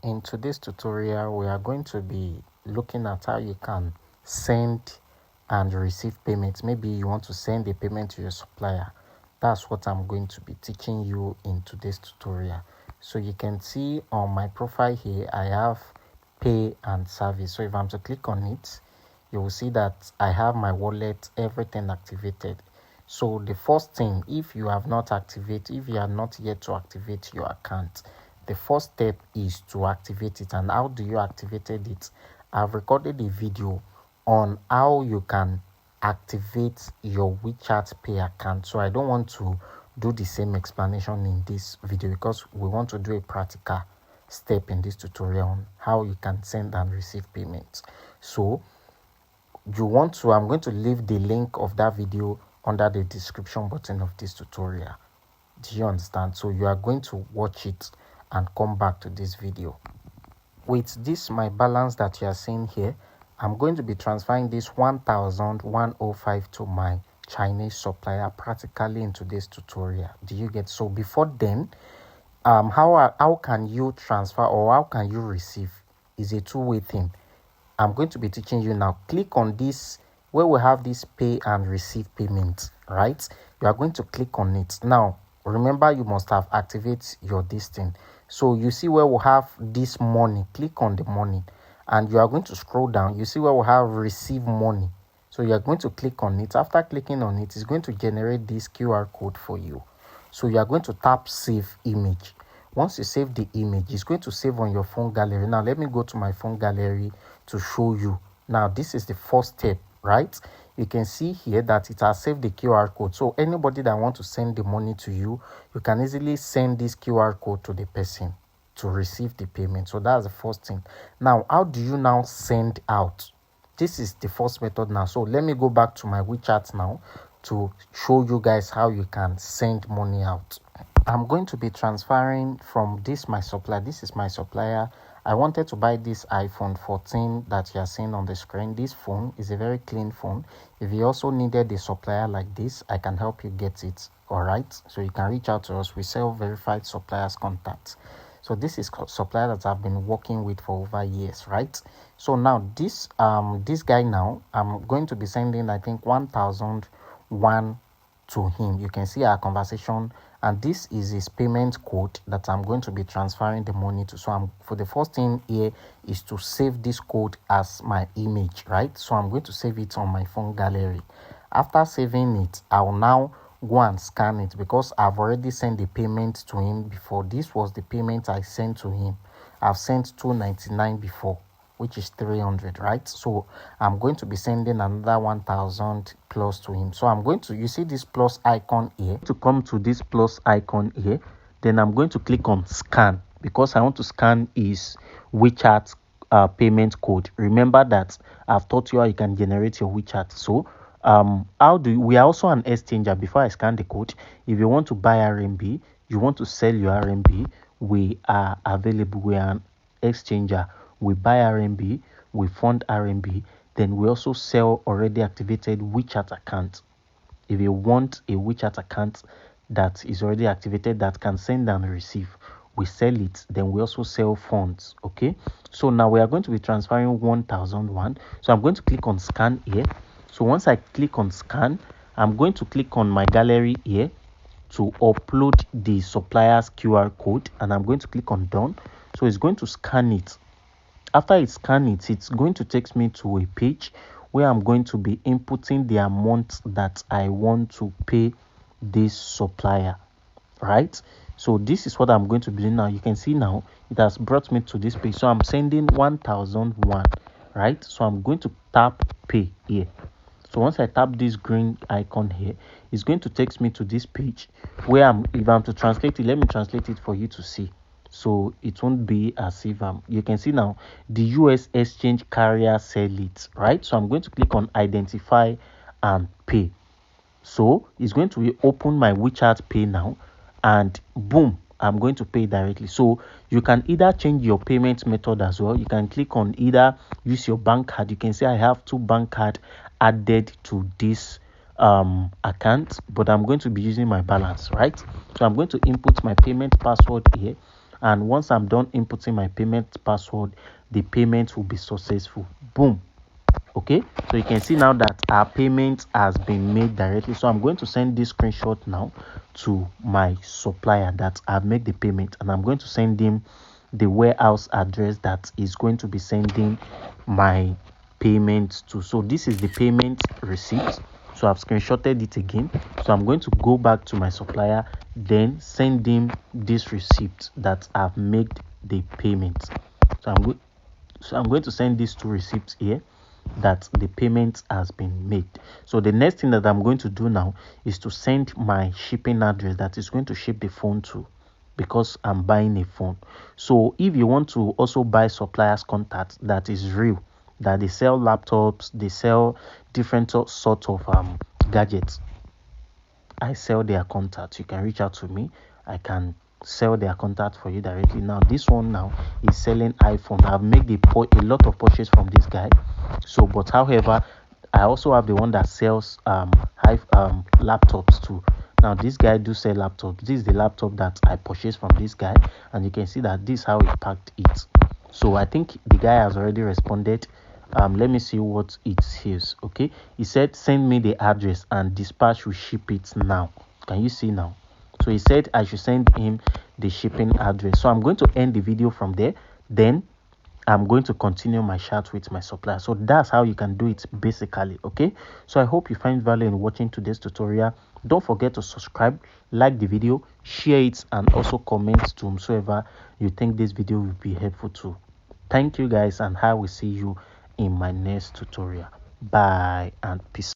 In today's tutorial, we are going to be looking at how you can send and receive payments. Maybe you want to send a payment to your supplier. That's what I'm going to be teaching you in today's tutorial. So you can see on my profile here, I have pay and service. So if I'm to click on it, you will see that I have my wallet, everything activated. So the first thing, if you are not yet to activate your account, the first step is to activate it. And how do you activate it? I've recorded a video on how you can activate your WeChat Pay account. So I don't want to do the same explanation in this video because we want to do a practical step in this tutorial on how you can send and receive payments. So I'm going to leave the link of that video under the description button of this tutorial. Do you understand? So you are going to watch it and come back to this video. With this my balance that you are seeing here, I'm going to be transferring this 1,105 to my Chinese supplier practically in today's tutorial. Do you get? So before then, how can you transfer or how can you receive? Is a two-way thing. I'm going to be teaching you now. Click on this where we have this pay and receive payment, right? You are going to click on it. Now remember, you must have activated your listing. So you see where we have this money. Click on the money and you are going to scroll down. You see where we have receive money. So you are going to click on it. After clicking on it, it's going to generate this QR code for you. So you are going to tap save image. Once you save the image, it's going to save on your phone gallery. Now let me go to my phone gallery to show you. Now this is the first step, right? You can see here that it has saved the QR code. So anybody that wants to send the money to you, you can easily send this QR code to the person to receive the payment. So that's the first thing. Now, how do you now send out? This is the first method now. So let me go back to my WeChat now to show you guys how you can send money out. I'm going to be transferring from my supplier. This is my supplier. I wanted to buy this iPhone 14 that you are seeing on the screen. This phone is a very clean phone. If you also needed a supplier like this, I can help you get it. All right. So you can reach out to us. We sell verified suppliers contacts. So this is supplier that I've been working with for over years, right? So now this guy now, I'm going to be sending, I think, 1,001 to him. You can see our conversation, and this is his payment code that I'm going to be transferring the money to. So for the first thing here is to save this code as my image, right? So I'm going to save it on my phone gallery. After saving it, I will now go and scan it because I've already sent the payment to him before. This was the payment I sent to him. I've sent 299 before, which is 300, right? So I'm going to be sending another 1,000 plus to him. So I'm going to, you see this plus icon here, to come to this plus icon here, then I'm going to click on scan because I want to scan his WeChat payment code. Remember that I've taught you how you can generate your WeChat. So we are also an exchanger. Before I scan the code, if you want to buy RMB, you want to sell your RMB, we are available. We are an exchanger. We buy RMB, we fund RMB, then we also sell already activated WeChat account. If you want a WeChat account that is already activated that can send and receive, we sell it. Then we also sell funds. Okay, so now we are going to be transferring 1,001. So I'm going to click on scan here. So once I click on scan, I'm going to click on my gallery here to upload the supplier's QR code, and I'm going to click on done. So it's going to scan it. After it scans it, it's going to take me to a page where I'm going to be inputting the amount that I want to pay this supplier, right? So this is what I'm going to be doing now. You can see now it has brought me to this page. So I'm sending 1,001, right? So I'm going to tap pay here. So once I tap this green icon here, it's going to take me to this page where if I'm to translate it, let me translate it for you to see. So it won't be as if you can see now the US exchange carrier sell it, right? So I'm going to click on identify and pay. So it's going to open my WeChat Pay now, and boom, I'm going to pay directly. So you can either change your payment method as well. You can click on either use your bank card. You can see I have 2 bank cards added to this account, but I'm going to be using my balance, right? So I'm going to input my payment password here. and once I'm done inputting my payment password, the payment will be successful. Boom. Okay, so you can see now that our payment has been made directly. So I'm going to send this screenshot now to my supplier that I've made the payment, and I'm going to send him the warehouse address that is going to be sending my payment to. So this is the payment receipt. So I've screenshotted it again. So I'm going to go back to my supplier, then send him this receipt that I've made the payment. So I'm going to send these two receipts here that the payment has been made. So the next thing that I'm going to do now is to send my shipping address that is going to ship the phone to, because I'm buying a phone. So if you want to also buy suppliers contact that is real, that they sell laptops, they sell different sorts of gadgets, I sell their contact. You can reach out to me. I can sell their contact for you directly. Now this one now is selling iPhone. I've made a lot of purchase from this guy. So but however, I also have the one that sells laptops too. Now this guy do sell laptops. This is the laptop that I purchased from this guy, and you can see that this is how he packed it. So I think the guy has already responded. Let me see what it says. Okay, he said send me the address and dispatch will ship it now. Can you see now? So he said I should send him the shipping address. So I'm going to end the video from there. Then I'm going to continue my chat with my supplier. So that's how you can do it basically. Okay, so I hope you find value in watching today's tutorial. Don't forget to subscribe, like the video, share it, and also comment to whomsoever you think this video will be helpful to. Thank you guys, and I will see you in my next tutorial. Bye and peace.